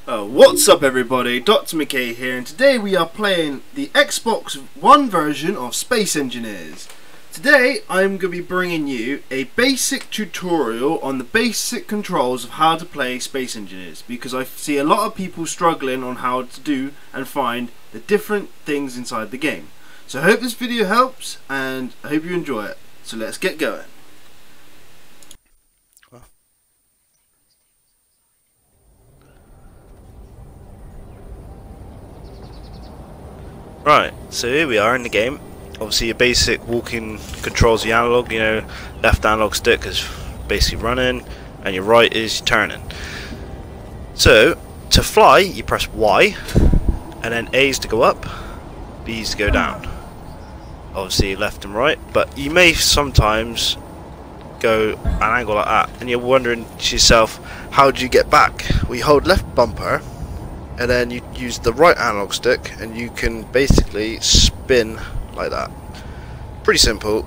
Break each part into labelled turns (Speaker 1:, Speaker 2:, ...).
Speaker 1: What's up everybody, Dr. McKay here, and today we are playing the Xbox One version of Space Engineers. Today I'm going to be bringing you a basic tutorial on the basic controls of how to play Space Engineers, because I see a lot of people struggling on how to do and find the different things inside the game. So I hope this video helps and I hope you enjoy it. So let's get going.
Speaker 2: Right, so here we are in the game. Obviously your basic walking controls the analog, you know, left analog stick is basically running and your right is turning. So, to fly you press Y and then A is to go up, B is to go down. Obviously left and right, but you may sometimes go an angle like that and you're wondering to yourself, how do you get back? We hold left bumper and then you use the right analog stick and you can basically spin like that. Pretty simple,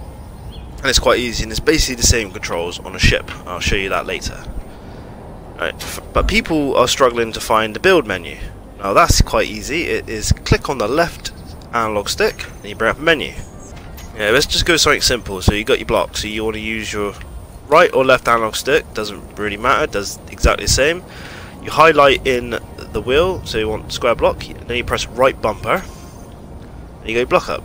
Speaker 2: and it's quite easy, and it's basically the same controls on a ship. I'll show you that later. Right, but people are struggling to find the build menu. Now that's quite easy. It is click on the left analog stick and you bring up a menu. Yeah, let's just go something simple. So you got your block, so you want to use your right or left analog stick, doesn't really matter, does exactly the same. You highlight in the wheel, so you want square block, then you press right bumper and you go block up,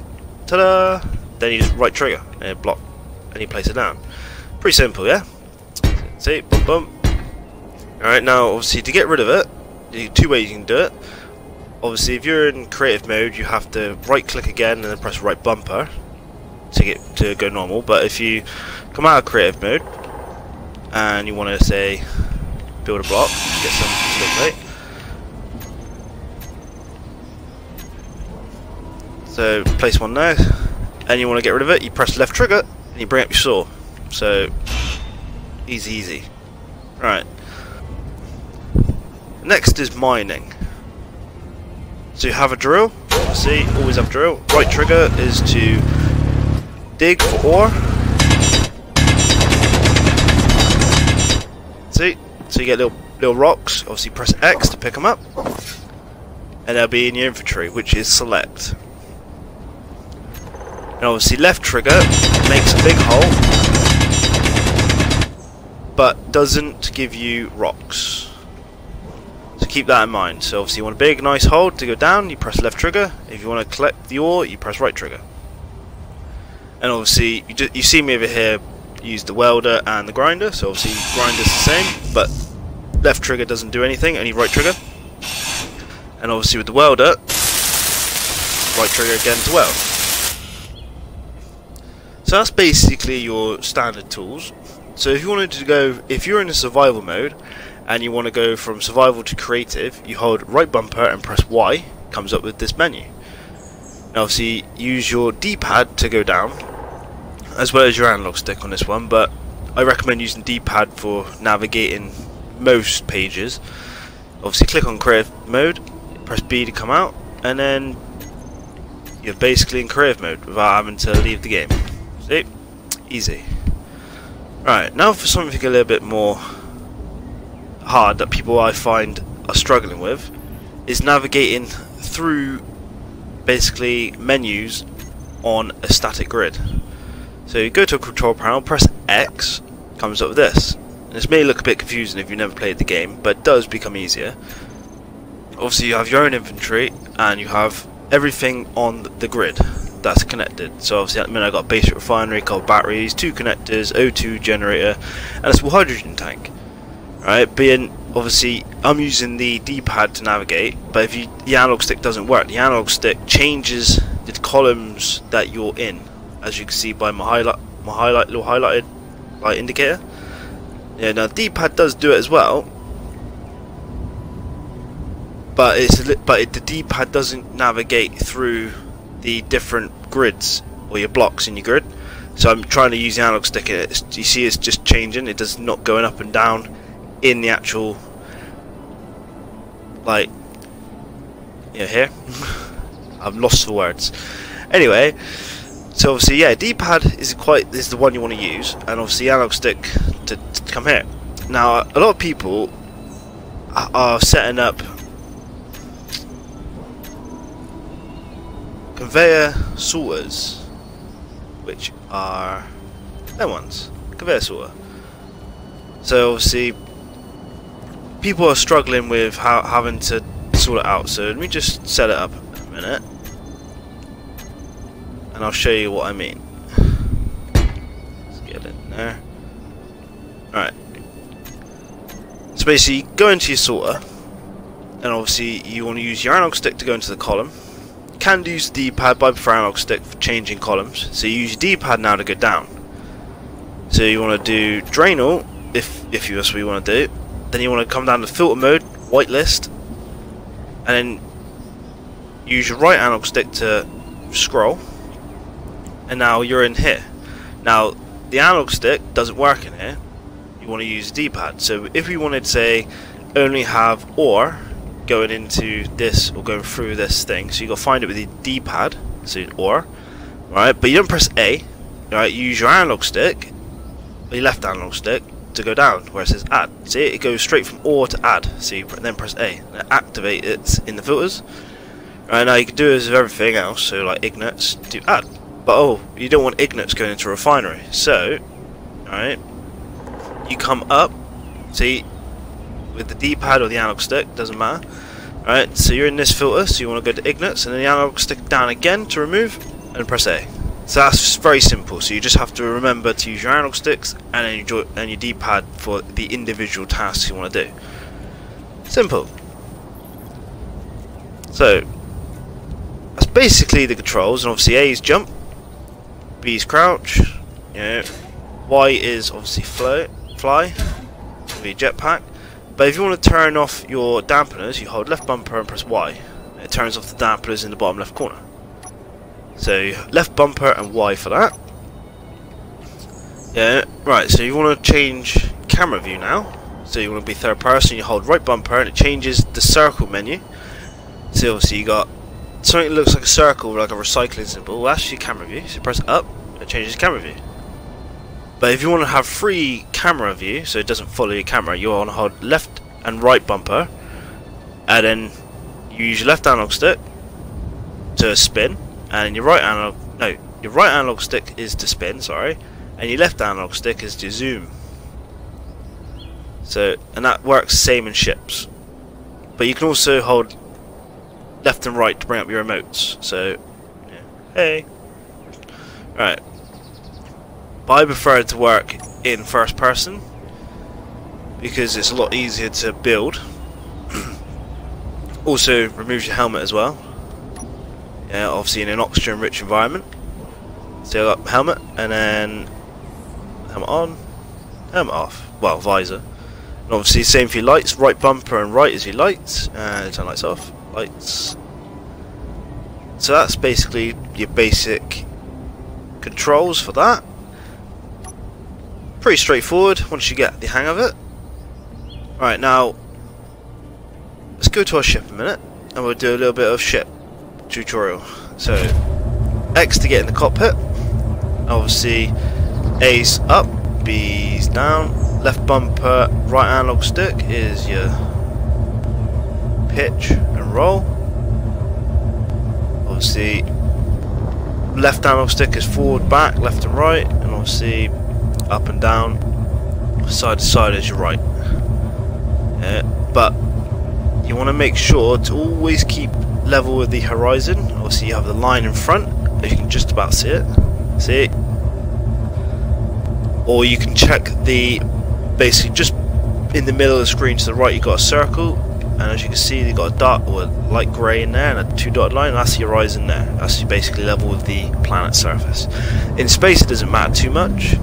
Speaker 2: ta-da! Then you just right trigger and block and you place it down. Pretty simple, yeah? See, boom boom. Alright, now obviously to get rid of it, there's two ways you can do it. Obviously if you're in creative mode you have to right click again and then press right bumper to go normal, but if you come out of creative mode and you want to say build a block, get some steel plate. So place one now, and you want to get rid of it, you press left trigger and you bring up your saw. So easy. Right. Next is mining. So you have a drill, see, always have a drill. Right trigger is to dig for ore. See? So you get little rocks, obviously press X to pick them up, and they'll be in your inventory, which is select. And obviously left trigger makes a big hole, but doesn't give you rocks. So keep that in mind. So obviously you want a big nice hole to go down, you press left trigger. If you want to collect the ore, you press right trigger. And obviously you see me over here use the welder and the grinder, so obviously grinder's the same, but left trigger doesn't do anything, only right trigger. And obviously with the welder, right trigger again to weld. So that's basically your standard tools. So if you wanted to go, if you're in a survival mode and you want to go from survival to creative, you hold right bumper and press Y, comes up with this menu. Now obviously use your D-pad to go down, as well as your analog stick on this one, but I recommend using D-pad for navigating most pages. Obviously click on creative mode, press B to come out, and then you're basically in creative mode without having to leave the game. See? Easy. Right, now for something a little bit more hard that people I find are struggling with, is navigating through basically menus on a static grid. So you go to a control panel, press X, comes up with this. And this may look a bit confusing if you've never played the game, but it does become easier. Obviously you have your own inventory and you have everything on the grid that's connected. So obviously at the minute I've got a basic refinery, called batteries, 2 connectors, O2 generator, and a small hydrogen tank. Right, being obviously I'm using the D-pad to navigate, but if the analog stick doesn't work, the analog stick changes the columns that you're in, as you can see by my little highlighted light indicator. Yeah, now D-pad does do it as well, but the D-pad doesn't navigate through the different grids or your blocks in your grid. So I'm trying to use the analog stick, and you see it's just changing. It does not going up and down in the actual, like, here. I'm lost for words. Anyway, so obviously, yeah, D-pad is the one you want to use, and obviously analog stick to come here. Now, a lot of people are setting up conveyor sorters, which are them ones, conveyor sorter. So obviously people are struggling with having to sort it out, so let me just set it up a minute and I'll show you what I mean. Let's get in there. Alright, so basically go into your sorter, and obviously you want to use your analog stick to go into the column. You can use the D-pad, but I prefer analog stick for changing columns. So you use your D-pad now to go down. So you want to do drain all, if that's what you want to do. Then you want to come down to filter mode, whitelist, and then use your right analog stick to scroll, and now you're in here. Now the analog stick doesn't work in here, you want to use the D-pad. So if we wanted to say only have OR going into this or going through this thing, so you got to find it with the D-pad, so OR, right? But you don't press A, right? You use your analog stick, or your left analog stick, to go down where it says add. See, it goes straight from OR to add. So you then press A and it activates it in the filters. Right, now you can do this with everything else, so like ignits, do add. But oh, you don't want ignits going into refinery. So, alright, you come up, see, with the D-pad or the analog stick, doesn't matter. Alright, so you're in this filter, so you want to go to ignits, and then the analog stick down again to remove, and press A. So that's very simple. So you just have to remember to use your analog sticks and then your D-pad for the individual tasks you want to do. Simple. So that's basically the controls, and obviously A is jump, B is crouch, you know, Y is obviously fly, with your jetpack. But if you want to turn off your dampeners, you hold left bumper and press Y. It turns off the dampeners in the bottom left corner. So left bumper and Y for that. Yeah, right, so you want to change camera view now. So you want to be third person, you hold right bumper and it changes the circle menu. So obviously you got something that looks like a circle, like a recycling symbol. Well, that's your camera view. So press up, it changes camera view. But if you want to have free camera view, so it doesn't follow your camera, you want to hold left and right bumper, and then you use your left analog stick to spin, and your right analog stick is to spin, sorry, and your left analog stick is to zoom. So, and that works same in ships. But you can also hold left and right to bring up your remotes. So, yeah. Hey. Right. But I prefer it to work in first person because it's a lot easier to build. Also removes your helmet as well. Yeah, obviously in an oxygen rich environment. So I got helmet and then helmet on, helmet off. Well, visor. And obviously same for your lights, right bumper and right is your lights, and turn lights off, lights. So that's basically your basic controls for that. Pretty straightforward once you get the hang of it. Right, now let's go to our ship a minute and we'll do a little bit of ship tutorial. So X to get in the cockpit, obviously A's up, B's down, left bumper, right analog stick is your pitch and roll. Obviously left analog stick is forward, back, left and right, and obviously up and down, side to side is your right. But you want to make sure to always keep level with the horizon. Obviously you have the line in front, if you can just about see it. See? Or you can check the, basically just in the middle of the screen to the right you've got a circle, and as you can see you've got a dot or a light grey in there and a two dotted line. That's the horizon there. That's basically level with the planet's surface. In space it doesn't matter too much,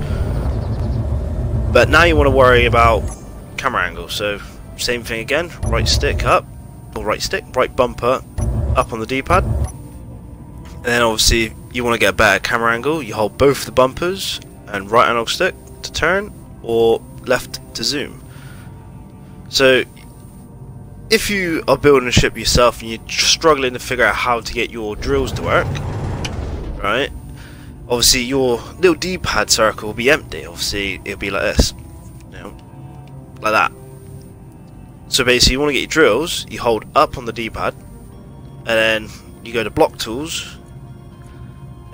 Speaker 2: but now you want to worry about camera angle. So same thing again, right stick up, or right bumper up on the D-pad, and then obviously you want to get a better camera angle, you hold both the bumpers and right analog stick to turn or left to zoom. So if you are building a ship yourself and you're struggling to figure out how to get your drills to work, right, obviously your little D-pad circle will be empty. Obviously it'll be like this, you know, like that. So basically you want to get your drills, you hold up on the D-pad and then you go to block tools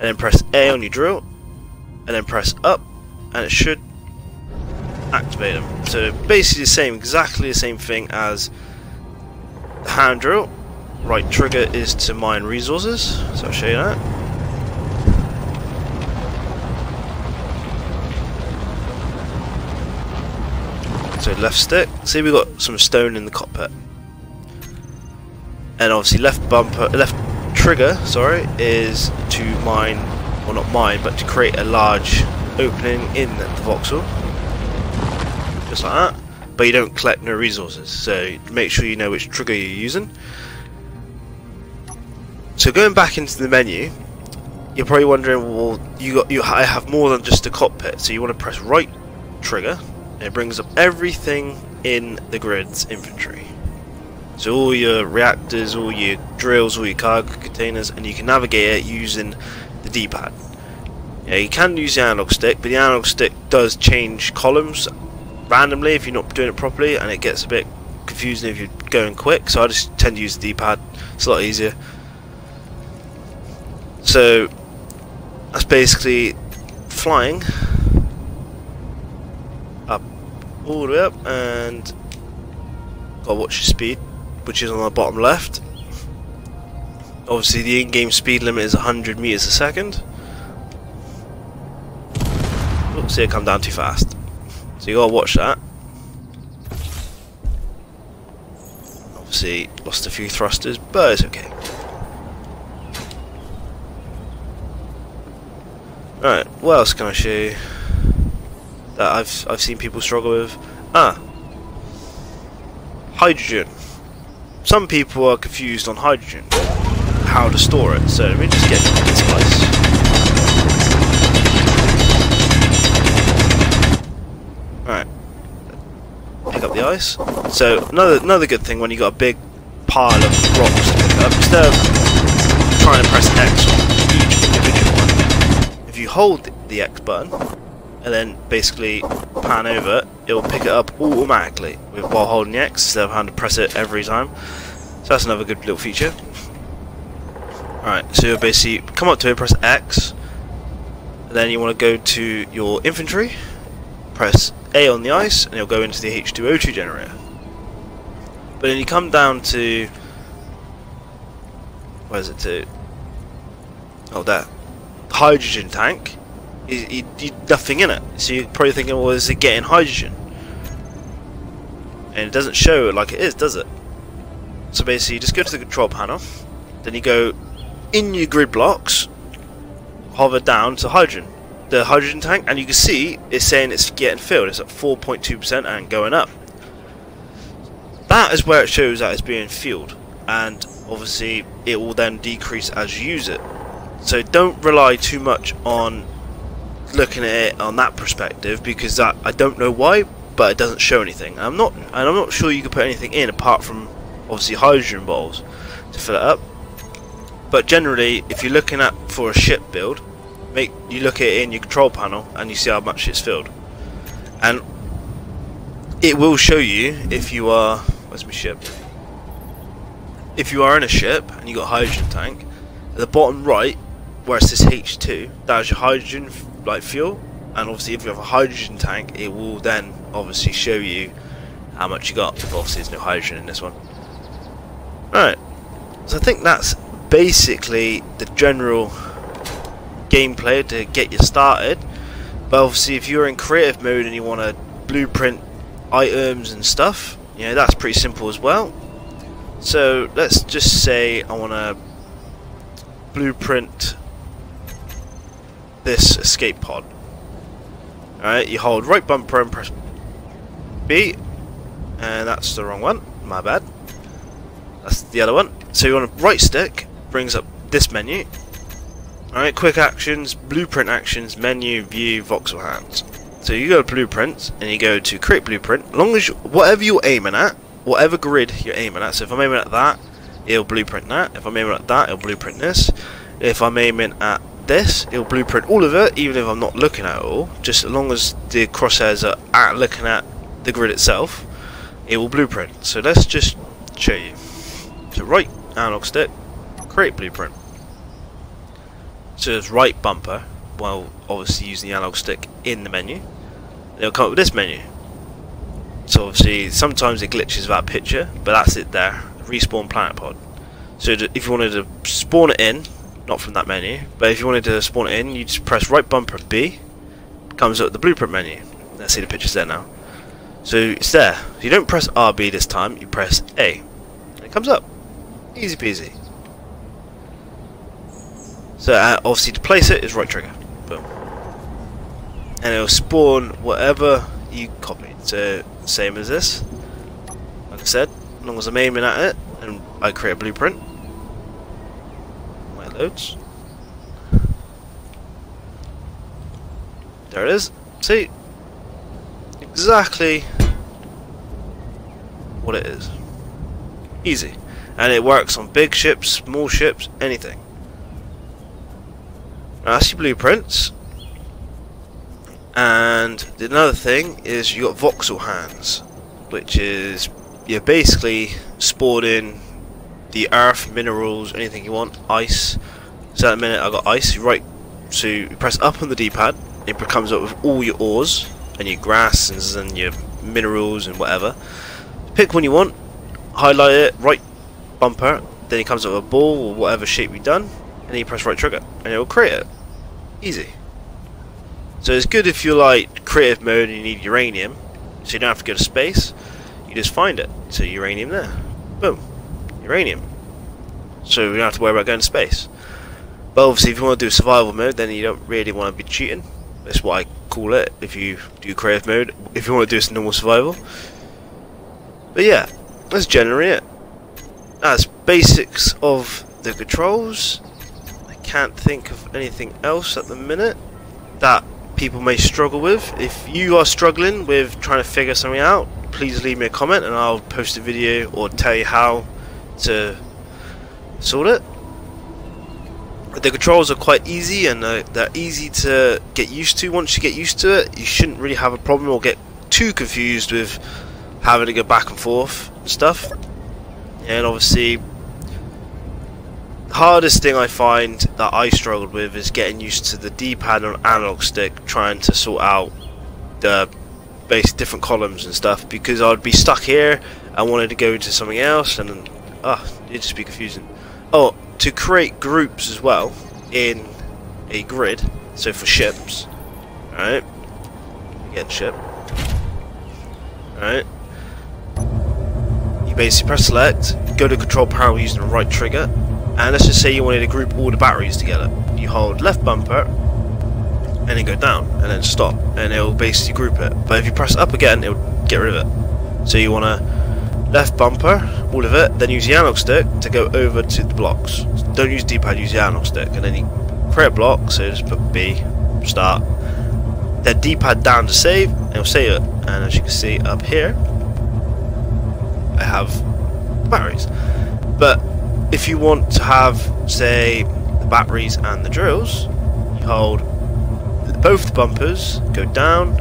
Speaker 2: and then press A on your drill, and then press up, and it should activate them. So basically the same, exactly the same thing as the hand drill. Right trigger is to mine resources, so I'll show you that. So left stick, see we've got some stone in the cockpit. And obviously left trigger, sorry, is to mine, well not mine, but to create a large opening in the voxel. Just like that. But you don't collect no resources, so make sure you know which trigger you're using. So going back into the menu, you're probably wondering, well, I have more than just a cockpit, so you want to press right trigger, and it brings up everything in the grid's inventory. So all your reactors, all your drills, all your cargo containers, and you can navigate it using the D-pad. Yeah, you can use the analog stick, but the analog stick does change columns randomly if you're not doing it properly, and it gets a bit confusing if you're going quick, so I just tend to use the D-pad. It's a lot easier. So that's basically flying up, all the way up, and gotta watch your speed, which is on the bottom left. Obviously the in-game speed limit is 100 meters a second. Oops, see it come down too fast. So you gotta watch that. Obviously lost a few thrusters, but it's okay. Alright, what else can I show you that I've seen people struggle with? Hydrogen. Some people are confused on hydrogen, how to store it. So let me just get this place. Alright, pick up the ice. So another good thing when you got a big pile of rocks to pick up, instead of trying to press X on each individual one, if you hold the X button and then basically pan over, it will pick it up automatically while holding the X instead of having to press it every time. So that's another good little feature. Alright, so you'll basically come up to it, press X, and then you want to go to your infantry, press A on the ice, and you'll go into the H2O2 generator. But then you come down to, where's it to? Oh, that hydrogen tank. Nothing in it, so you're probably thinking, well, is it getting hydrogen? And it doesn't show it like it is, does it? So basically you just go to the control panel, then you go in your grid blocks, hover down to the hydrogen tank, and you can see it's saying it's getting filled. It's at 4.2% and going up. That is where it shows that it's being fueled, and obviously it will then decrease as you use it. So don't rely too much on looking at it on that perspective, because that, I don't know why, but it doesn't show anything. And I'm not sure you can put anything in apart from obviously hydrogen bottles to fill it up. But generally, if you're looking at for a ship build, you look at it in your control panel and you see how much it's filled, and it will show you if you are, where's my ship? If you are in a ship and you got a hydrogen tank, at the bottom right where it says H2, that is your hydrogen like fuel, and obviously if you have a hydrogen tank, it will then obviously show you how much you got. But obviously there's no hydrogen in this one. Alright, so I think that's basically the general gameplay to get you started. But obviously if you're in creative mode and you want to blueprint items and stuff, you know, that's pretty simple as well. So let's just say I want to blueprint this escape pod. Alright, you hold right bumper and press B, and that's the wrong one, my bad. That's the other one. So you want to right stick, brings up this menu. Alright, quick actions, blueprint actions, menu, view, voxel hands. So you go to blueprints and you go to create blueprint. As long as whatever you're aiming at, whatever grid you're aiming at. So if I'm aiming at that, it'll blueprint that. If I'm aiming at that, it'll blueprint this. If I'm aiming at this, it'll blueprint all of it, even if I'm not looking at it all. Just as long as the crosshairs are looking at the grid itself, it will blueprint. So let's just show you. So right analog stick, create blueprint. So it's right bumper, while obviously using the analog stick in the menu. It'll come up with this menu. So obviously sometimes it glitches without picture, but that's it there. Respawn planet pod. So if you wanted to spawn it in, not from that menu, but if you wanted to spawn it in, you just press right bumper B, comes up with the blueprint menu. Let's see the picture's there now. So it's there. So you don't press RB this time, you press A. And it comes up. Easy peasy. So obviously to place it is right trigger. Boom. And it'll spawn whatever you copied. So same as this. Like I said, as long as I'm aiming at it and I create a blueprint. When it loads. There it is. See? Exactly what it is. Easy. And it works on big ships, small ships, anything. Now that's your blueprints. And another thing is you got voxel hands, which is you're basically spawning the earth, minerals, anything you want, ice. So at the minute I got ice, so you press up on the D-pad, it comes up with all your ores and your grasses and your minerals and whatever. Pick one you want, highlight it, right bumper, then it comes up with a ball or whatever shape you've done, and then you press right trigger and it will create it. Easy. So it's good if you're like creative mode and you need uranium, so you don't have to go to space, you just find it. So uranium there. Boom. Uranium. So you don't have to worry about going to space. But obviously if you want to do survival mode, then you don't really want to be cheating. That's what I call it if you do creative mode, if you want to do this normal survival. But yeah, that's generally it. That's basics of the controls. I can't think of anything else at the minute that people may struggle with. If you are struggling with trying to figure something out, please leave me a comment and I'll post a video or tell you how to sort it. The controls are quite easy and they're easy to get used to. Once you get used to it, you shouldn't really have a problem or get too confused with having to go back and forth and stuff. And obviously the hardest thing I find that I struggled with is getting used to the D-pad on analog stick, trying to sort out the basic different columns and stuff, because I'd be stuck here, I wanted to go into something else, and it'd just be confusing. Oh, to create groups as well in a grid, so for ships, alright, again ship, alright, you basically press select, go to control panel using the right trigger, and let's just say you wanted to group all the batteries together. You hold left bumper and then go down and then stop, and it'll basically group it. But if you press up again, it'll get rid of it. So you want to left bumper, all of it, then use the analog stick to go over to the blocks. Don't use D-pad, use the analog stick, and then you create a block, so just put B, start, then D-pad down to save, and it'll save it. And as you can see up here, I have the batteries. But if you want to have, say, the batteries and the drills, you hold both the bumpers, go down,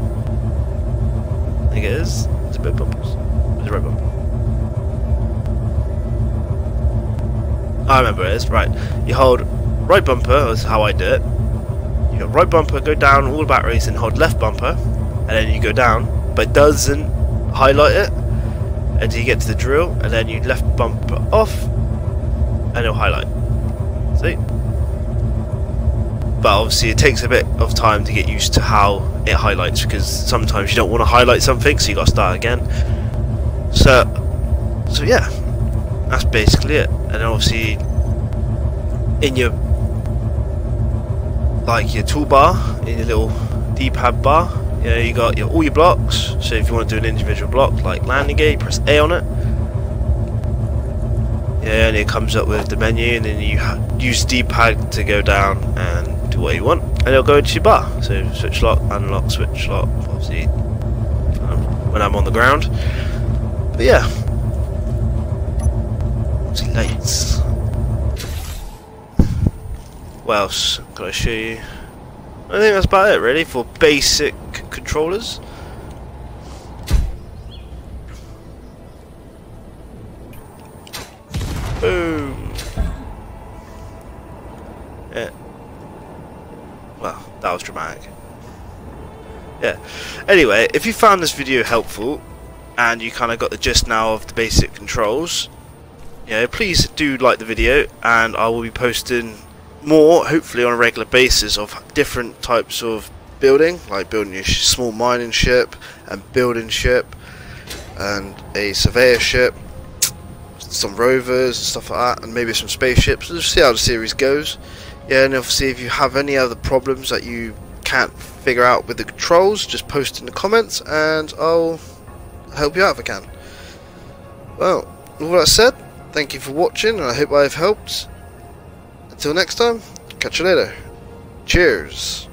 Speaker 2: I think it is, it's both bumpers, it's a red bumper. I remember it is, right, you hold right bumper, that's how I do it, you got right bumper, go down all the batteries and hold left bumper, and then you go down, but it doesn't highlight it until you get to the drill, and then you left bumper off, and it'll highlight. See? But obviously it takes a bit of time to get used to how it highlights, because sometimes you don't want to highlight something, so you got to start again. So yeah, that's basically it. And then obviously in your toolbar, in your little D-pad bar, you got all your blocks. So if you want to do an individual block like landing gear, press A on it. Yeah, and it comes up with the menu, and then you use D-pad to go down and do what you want, and it'll go into your bar. So switch lock, unlock, switch lock, obviously when I'm on the ground. But yeah, see lights. What else can I show you? I think that's about it really for basic controllers. Boom. Yeah. That was dramatic. Yeah. Anyway, if you found this video helpful and you kind of got the gist now of the basic controls, please do like the video, and I will be posting more, hopefully on a regular basis, of different types of building, like building a small mining ship and building ship and a surveyor ship, some rovers and stuff like that, and maybe some spaceships. We'll see how the series goes. Yeah, and obviously if you have any other problems that you can't figure out with the controls, just post in the comments and I'll help you out if I can. Well, with all that said, thank you for watching, and I hope I've helped. Until next time, catch you later. Cheers.